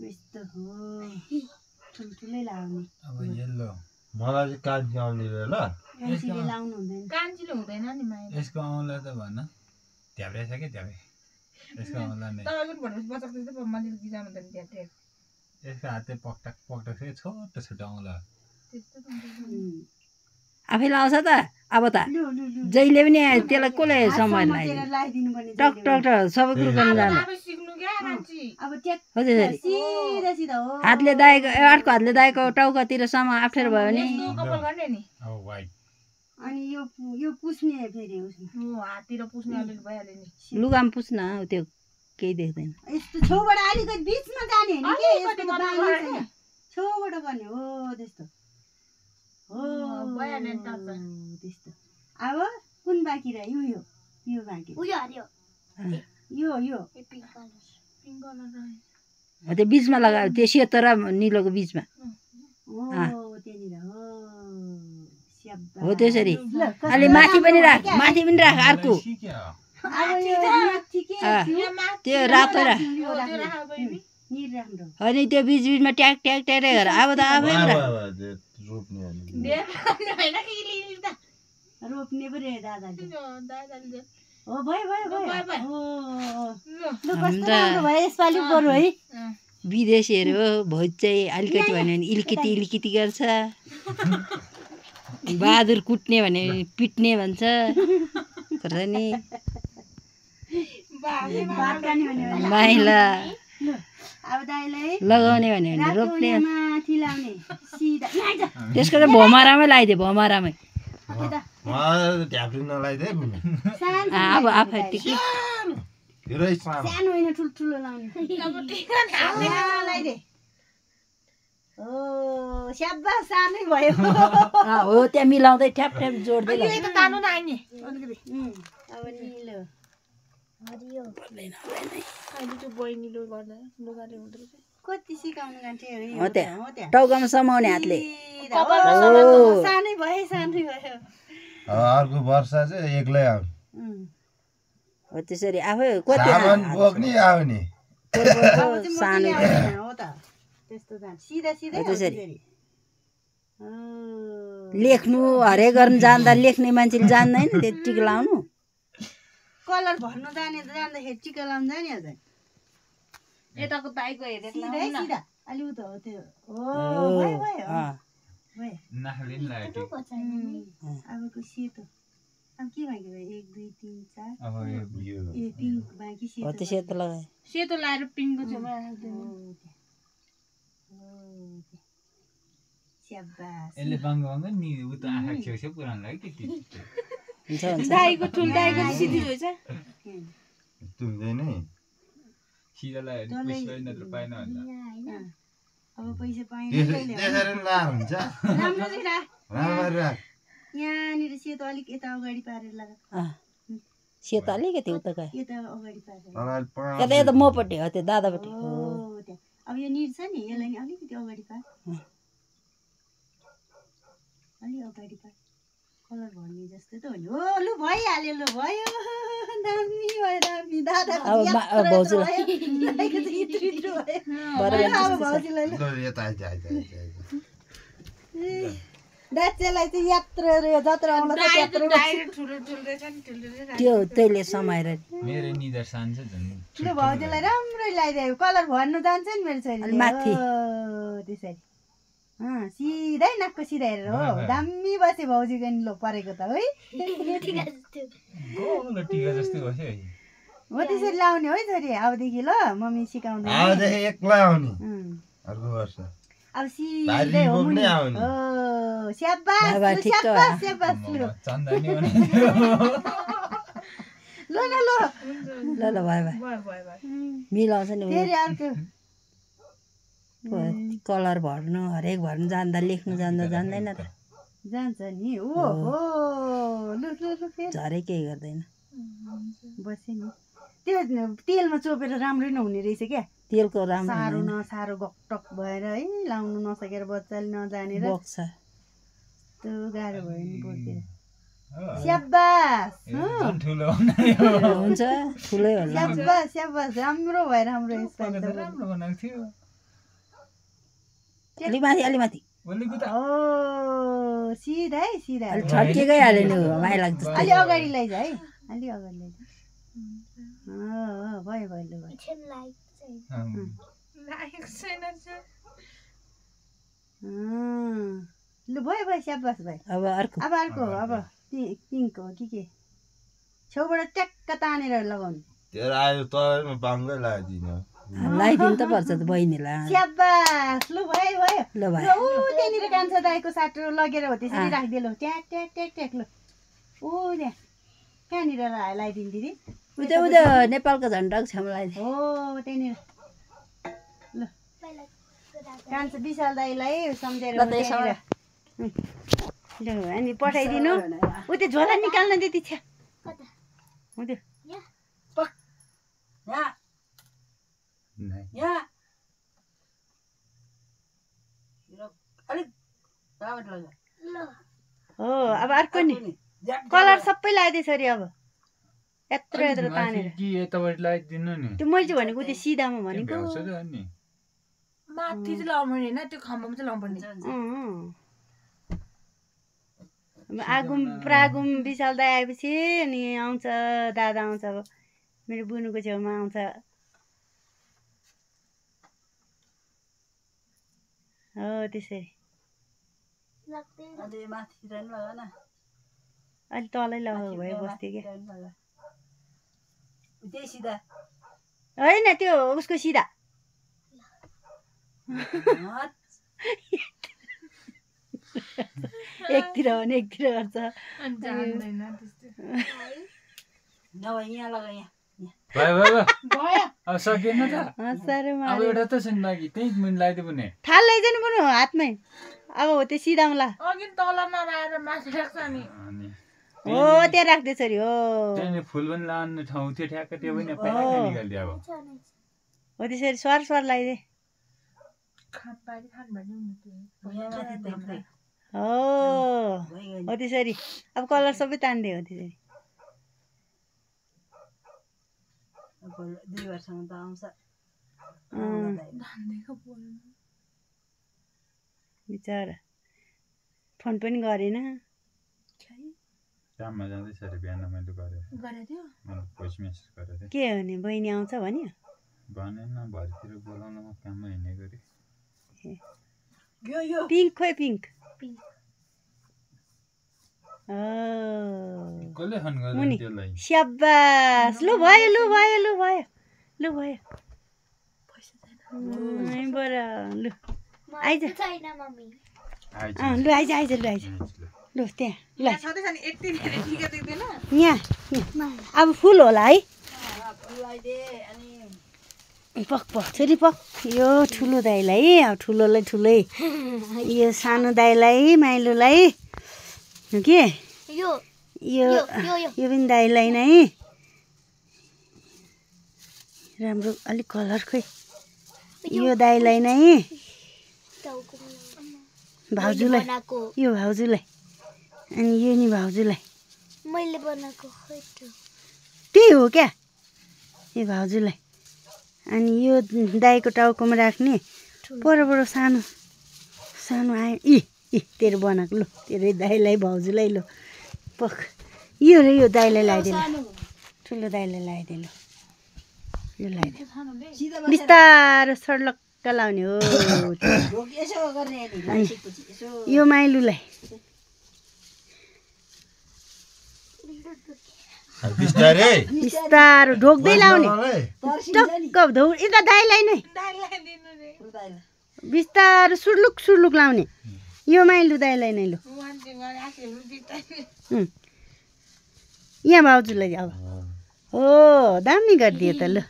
यस्तो हो ठुल्ठुलै लाउने अब येल्लो मलाई चाहिँ कान्छी आउने ल कान्छीले लाउनु हुँदैन कान्छीले हुँदैन नि माया यसको औँला त भन्न झ्याप्रे छ के झ्याप्रे यसको औँला नै तपाईँको भनेपछि बचक त्यस्तै मैले गिजाउनु हुँदैन त्यहाँ यसको हातले पक्टक पक्टक छ छोटो छोटो औँला आफै लाउँछ त अब त जहिले पनि त्यसलाई कसले समय लगाइदिनु पर्ने टक टक टक सबै कुरो गर्न जान्छ आफै सिक्नु क्या कान्छी अब ट्याक हजुर सिधा सिधा हो हातले दाएको अर्को हातले दाएको टाउकातिरसम्म अप्ठ्यारो भयो भने यस्तो कपाल गर्ने नि अब वाइट अनि यो पुस्ने फेरि हो हाततिर पुस्ने अलिअलि भइहाल्यो नि लुगामा पुस्न हो त्यो केही देख्दैन यस्तो छेउबाट अलिकति बिचमा जाने होइन के अलिकति यस्तो मात्र बानी गर्ने। छैन। छेउबाट गर्ने हो त्यस्तो हो भइहाल्यो नि टक्क। त्यस्तो अब कुन बाँकी रह्यो यो बाँकी यो पिङ्क कलर रह्यो त्यो बिचमा लगायो त्यो सेतो र निलोको बिचमा हो त्यहाँनिर हो स्याब्बा। हो त्यसरी अलि माथि पनि राख अर्को सिक्यो अब यो माथि के थियो? त्यो रातो राख यो त्यो राख्नु। राख बेबी निर राम्रो अनि त्यो बिच बिचमा ट्याक ट्याक ट्याक गरेर अब त आफै राख रोप्ने देख हैन कि लिली त रोप्ने पो रे दादाले दादाले हो भयो भयो। हो ल ल कस्तो राम्रो भयो यसपालि बरु है विदेशीहरू हो भोज चाहिँ अलिकति भन्यो भने इल्किती इल्किती गर्छ बहादुर कुट्ने भने पिट्ने भन्छ गर्छ नि भात खाने भन्यो माइला अब दाइलाई लगाउने भन्यो भने रोप्ने माथि लाउने सिधा नाइज त्यसको चाहिँ भोमारामै लगाइदियो भोमारामै ढ्याप्री नलाइदिए सानो अब आफै टिकी धेरै सानो सानो होइन ठुल्ठुलो लाउने लगाइदे ओ स्याब्बास सानै भयो हो त्यहाँ मिलाउँदै ठ्याप ठ्याप जोड्दै यो त तानु न आइने अलिकति अब निलो हरियो अहिले त्यो बहिनीले गर्दा लुगाले हुँदो रहेछ कति सिकाउनु गान्थे हो त्यहाँ टाउकामा समाउने हातले सानै भयो अर्को वर्ष चाहिँ एक्लै आउने हो त्यसरी आफै कति सामान बोक्ने आउने सानो हो त त्यस्तो जान्छ सिधा सिधै हो त्यसरी। फेरि। हो। लेख्नु हरे गर्न जान्दा लेख्ने मान्छेले जान्दैन त्यतिको लाउनु कलर भर्नु जान्दाखेरि टिका लाउनु जाने यताको दाइको हेरेर सिधै सिधा अलि उ त हो त्यो हो भयो भयो नाखले नि लाग्यो अबको सेतो अब के बाँकी भयो 1 2 3 4 अब यो ए पिङ्क बाँकी हो सेतो त्यसरी त लगाए सेतो लाएर पिङ्कको छेउमा स्याब्बास यसले बाङ्गो नि उ त आँखा छेउछेउ पुरानो लाग्यो के हुन्छ हुन्छ दाइको ठुल दाइको सिधी रहेछ तुम्दै नै सिधा लाग्यो पुस्दै नत्र पाएन भन्दा अब पैसा पाएन त्यसरी नि ला हुन्छ राम्रो चाहिँ राख राम्ररी राख यहाँनिर सेतो अलिक यता अगाडि पारेर लगा सेतो अलिकति उता गयो यता अगाडि पारेर अगाडि यता यता मपट्टि हो त्यो दादापट्टि हो त्यहाँ अब यो निर छ नि यसलाई नि अलिकति अगाडि पार अलि अगाडि पार कलर भर्ने जस्तो त हो नि हो लु भइहाल्यो लु भयो दामी भयो दामी दादा अब भाउजूलाई अब भाउजूलाई ल यता आइज दाच्चेलाई चाहिँ यात्रा जत्रा आउन त यात्रा ठुलो ठुलो रहेछ नि ठुलो रहेछ त्यो त्यहीले समाएर मेरो निदर्शन छ झन् ठुलो भाउजूलाई राम्रै लगाइदियो कलर भर्नु जान्छ नि मेरो छोरी अलि माथि। त्यसरी सिधै नाकको सिधा हेरेर हो दामी बसे भाउजूको नि लो परेको त है गोलो टिका जस्तो बस्यो है हो त्यसरी लाउने है छोरी अबदेखि ल मम्मी सिकाउँदै आजदेखि एक्लै आउने अर्को वर्ष अब सिधै हो मुनि आउने हो स्याबास बाबा, लु, ठिक छ। स्याबास स्याबास लु चन्दनी ल ल ल ल ल भयो भयो भयो भयो भयो मिलाउँछ नि फेरि अर्को कलर भर्नु हरेक भर्नु जान्दा लेख्नु जान्दा जान्दैन त जान्छ नि ओ हो लु लु लु फेरि झरे केही गर्दैन बसे नि त्यो तेलमा चोपेर राम्रै नहुने रहेछ क्या तेलको राम्रो साह्रो नसाह्रो गकटक भएर है लाउनु नसकेर बच्चाले नजानेर बग्छ त्यो गाह्रो भयो नि बोकेर स्याबास झन् ठुलो हुन्छ ठुलै होला स्याबास स्याबास राम्रो भयो राम्रो यसपालि त राम्रो बनाएको थियो अलि माथि अलि माथि ओली कुता ओ सिधा है सिधा अलि छड्के गइहाल्यो नि माया लाग्छ अलि अगाडि लैजा है अलि अगाडि लैजा भयो भयो लु भयो लु भयो भयो स्याबास भयो अब अर्को अब अर्को अब पिङ्क हो कि के छेउबाट ट्याक्क तानेर लगाउनु तेरो आयो तलमा बाङ्गै लगाइदिनु लगाइदिनु त पर्छ त बहिनीलाई स्याबास लु भयो भयो ल भाइ ऊ त्यहाँनिर कान्छा दाईको साटो लगेर हो त्यसरी राखिदिए लु ट्याक ट्याक ट्याक ट्याक लु ऊ त्यहाँ कहाँनिर लगाइदिनु दिदी उता नेपालको झन्डाको छेउमा लगाइदियो हो त्यहाँनिर ल कान्छा विशाल दाईलाई सम्झेर ल त यसो ल अनि पठाइदिनु ऊ त्यो झोला निकाल्न दिदी छ्या हुँदै यहाँ अलिक रावट लगा हो अब अर्को नि कलर सबै लगाइदिएछ अरे अब यत्रो यत्रो तानेर कि यताबाट लगाइदिनु नि त्यो मैले चाहिँ भनेको त्यो सिधामा भनेको भ्याउँछ त अनि माथि चाहिँ लाउनु होइन त्यो खम्बामा चाहिँ लाउनु पर्ने आगुम प्रागुम विशाल दाई आएपछि अनि आउँछ दादा आउँछ अब मेरो बुनुको छेउमा आउँछ हो त्यसरी अलि तलै लगाएको भए बस्थ्यो क्या होइन त्यो उसको सिधा एकतिर हो भने एकतिर गर्छ जान्दैन त्यस्तो यहाँ लगा यहाँ भयो भयो अब सकिएन त हँसारो अब माऱ्यो एउटा त छैन लागि त्यही मुनि लगाइदियो भने थाल लैजानु पर्नु हातमै अब हो त्यो सिधामा ला अघि तल नलाएर माथि राख्छ नि अनि हो त्यहाँ राख्दैछ अरे हो त्यहाँनिर फुल पनि लाने ठाउँ थियो ठ्याक्क त्यो पनि प्याक्क निकालिदियो अब हो त्यसरी स्वार स्वार लगाइदिए खानपानी खानुभयो नि हो हो त्यसरी अब कलर सबै तान्दियो हो त्यसरी 2 वर्षमा त आउँछ बिचरा फोन पनि गरेन काममा जाँदैछ अरे बिहान मैले गरेँ गरेथ्यो मैले भोइस मेसेज गरेको थिएँ के हो नि बहिनी आउँछ भन्यो भनेन भरेतिर बोलाउन म काममा हिँड्ने गरेँ पिङ्क खोइ पिङ्क कसले फोन गर्यो मुनि त्यसलाई स्याबास लु भयो लु भयो लु भयो लु भयो बरु लु आइज लु आइज आइज लु आइज लु त्यहाँ ल यहाँ अब फुल होला है पक पक छोरी पक यो ठुलो दाइलाई अब ठुलोलाई ठुलै यो सानो दाइलाई माइलोलाई के यो पनि दाइलाई नै राम्रो अलिक कलर खोइ यो दाइलाई नै भाउजूलाई यो भाउजूलाई अनि यो नि भाउजूलाई मैले बनाएको त्यही हो क्या यो भाउजूलाई अनि यो दाइको टाउकोमा राख्ने परबाट सानो सानो आयो इ तेरो बनाएको लु तेरो दाइलाई भाउजूलाई लु पख यो र यो दाइलाई लगाइदिए ठुलो दाइलाई लगाइदिए लु यो लगाइदिए बिस्तारो सडलक्क लाउने हो यो माइलुलाई बिस्तारो ढोक्दै लाउने टक्क यता दाइलाई नै बिस्तारो सुर्लुक सुर्लुक लाउने यो माइलु दाइलाई नै लु यहाँ भाउजूलाई अब हो दामी गरिदियो त लु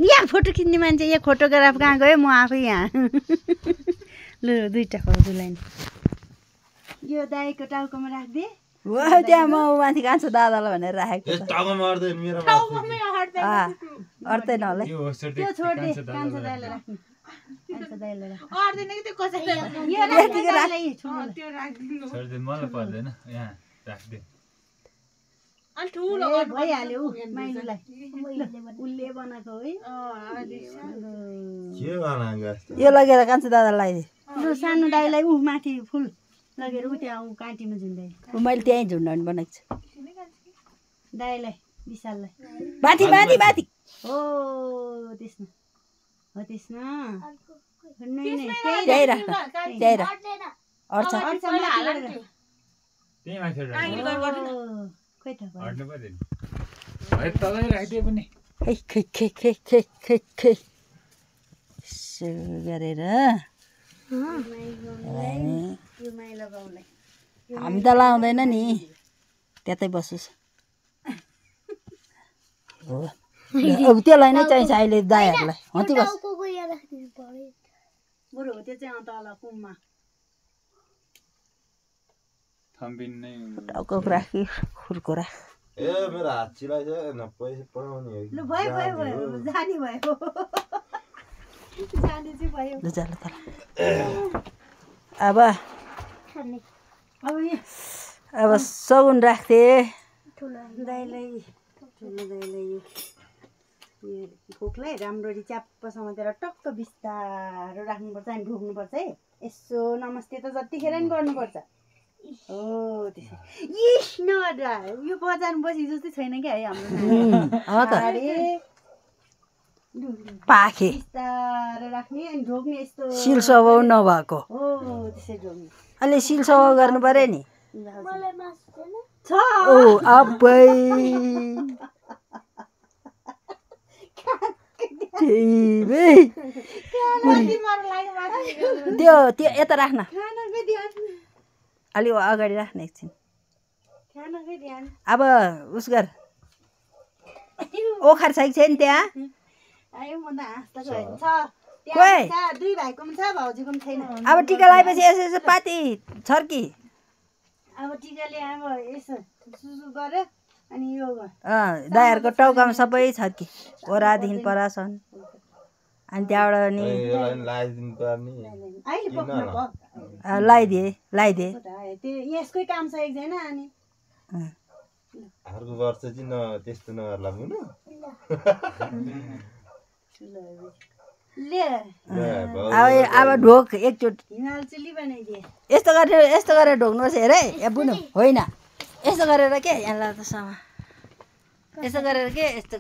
यहाँ फोटो खिच्ने मान्छे यहाँ फोटोग्राफ कहाँ गयो म आफै यहाँ लु दुईवटा भाउजूलाई यो दाइको टाउकोमा राखिदिए त्यहाँ म माथि कान्छ दादालाई भनेर राखेको अट्दैन होला यो होस्टर त्यो छोडिदिए कान्छा दाइलाई राख्ने कान्छा दाइलाई राख्ने अर्दैन कि त्यो कसैलाई यो राख्ने दाइलाई छोड्नु त्यो राखिदिनु छोडिदिनु मलाई पर्दैन यहाँ राखिदियो अलि ठुलो ए भइहाल्यो उ माइलुलाई उसले बनाएको है यो लगेर कान्छ दादालाई लगाइदिए लु सानो दाइलाई ऊ माथि फुल लगेर ऊ त्यहाँ ऊ काँटीमा झुन्डाइ मैले त्यहीँ झुन्डाउने बनाएको छु दाइलाई विशाललाई माथि माथि माथि हो त्यसमा हो त्यसमा नै नै त्यहीँ राख्न त्यहीँ राख अड्छ त्यही माथि खोइ त भयो हट्नु पर्दैन है तलै राखिदिए पनि खै खै खै खै खै खै खै यसो गरेर यो माइ लगाउलाई हामी त लाउँदैन नि त्यतै बसोस् हो अब त्यसलाई नै चाहिन्छ अहिले दायाहरूलाई हति बस टाउको यहाँ राखिदिनु पर्यो बरु हो त्यो चाहिँ तल कुममा थम्बिन नै टाउको राखी खुर्को राख ए मेरो हात चिलाइसक्यो पैसा पठाउने हो लु भयो भयो भयो जाने भयो जाने चाहिँ भयो ल ल अब अब यहाँ अब सगुन राख्थे दाइलाई ठुलो दाइलाई यो खोक्लाई राम्ररी च्याप्प समातेर टक्क बिस्तारो राख्नुपर्छ अनि ढोक्नुपर्छ है यसो नमस्ते त जतिखेर नि गर्नुपर्छ हो त्यसरी इस नडा यो बजारमा बसी जस्तै छैन क्या है हाम्रो अरे पाखे बिस्तारो राख्ने अनि ढोक्ने यस्तो सिल स्वभाव नभएको हो त्यसरी ढोक्ने अलि सिल स्वभाव गर्नु पर्यो नि मलाई मासु छैन छ ओ अबै त्यो त्यो यता राख्न खानाकै ध्यान अलि अगाडि राख्न एकछिन खानाकै ध्यान अब उस गर ओखर छ कि छैन त्यहाँ आयो म त हाँस्दा छ कोही दुई भाइकोमा छ भाउजूकोमा छैन अब टिका लगाएपछि यसो यसो पाती छर्की अब टिकाले अब यसो सुसु गरेर अनि यो दायाहरूको टाउकामा सबै छर्की ओरादेखि परासन अनि त्यहाँबाट अनि लगाइदिनु पर्ने अहिले पक्नु लगाइदिए त्यो यसकै काम छ एकजना अनि अर्को वर्ष चाहिँ त्यस्तो नगर्ला मुनु ले अब ढोक एकचोटि हिमाल चुली बनाइदिए यस्तो गरेर ढोक्नुहोस् हेरे या बुनु होइन यस्तो गरेर के यहाँ त यस्तो गरेर के यस्तो